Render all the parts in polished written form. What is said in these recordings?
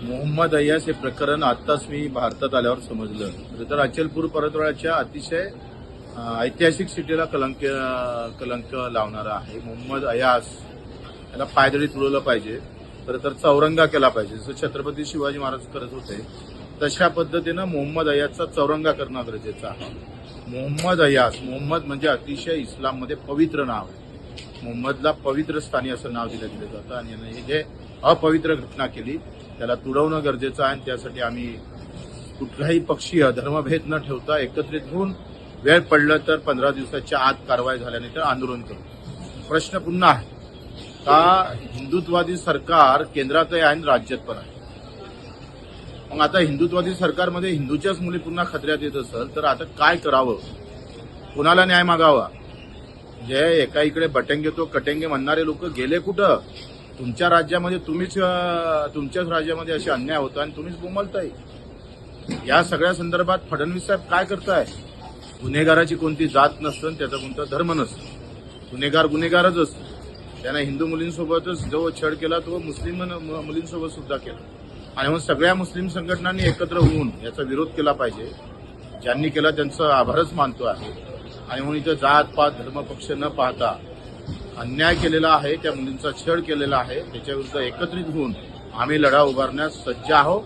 मोहम्मद अय्यास हे प्रकरण आत्ताच मी भारतात आल्यावर समजलं. तर अचलपूर परतवाड्याच्या अतिशय ऐतिहासिक सिटीला कलंक लावणारा आहे. मोहम्मद अय्यास याला पायदळी तुडवलं पाहिजे, तर चौरंगा केला पाहिजे. जसं छत्रपती शिवाजी महाराज करत होते तशा पद्धतीनं मोहम्मद अय्यासचा चौरंगा करणं गरजेचं आहे. मोहम्मद अय्यास, मोहम्मद म्हणजे अतिशय इस्लाममध्ये पवित्र नाव आहे. मोहम्मदला पवित्र स्थानी असं नाव दिलं जातं आणि याने जे अपवित्र घटना केली त्याला तुडवणं गरजेचं आहे. आणि त्यासाठी आम्ही कुठलाही पक्षीय धर्मभेद न ठेवता एकत्रित होऊन वेळ पडलं तर 15 दिवसाच्या आत कारवाई झाल्यानंतर आंदोलन करू. प्रश्न पुन्हा आहे का हिंदुत्ववादी सरकार केंद्रात आहे आणि राज्यात पण आहे. मग आता हिंदुत्ववादी सरकारमध्ये हिंदूच्याच मुली पुन्हा खतऱ्यात येत असेल तर आता काय करावं, कुणाला न्याय मागावा? जे एका इकडे बटेंगे तो कटेंगे म्हणणारे लोक गेले कुठं? तुमच्या राज्यामध्ये तुमच्याच राज्यामध्ये असे अन्याय होता आणि तुम्हीच बोंबलताय. या सगळ्या संदर्भात फडणवीस साहेब काय करताय? गुन्हेगाराची कोणती जात नसतं, त्याचा कोणता धर्म नसतो. गुन्हेगार गुन्हेगारच असतो. त्याने हिंदू मुलींसोबतच जो छळ केला तो मुस्लिम मुलींसोबत सुद्धा केला. आणि म्हणून सगळ्या मुस्लिम संघटनांनी एकत्र होऊन याचा विरोध केला पाहिजे. ज्यांनी केला त्यांचं आभारच मानतो आहे. आणि म्हणून इथं जात पात धर्म पक्ष न पाहता अन्याय केलेला आहे, त्या मुलींचा छळ केलेला आहे, त्याच्याविरुद्ध एकत्रित होऊन आम्ही लढा उभारण्यास सज्ज आहोत.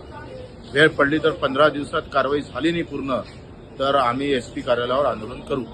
वेळ पडली तर 15 दिवसात कारवाई झाली नाही पूर्ण तर आम्ही एसपी कार्यालयावर आंदोलन करू.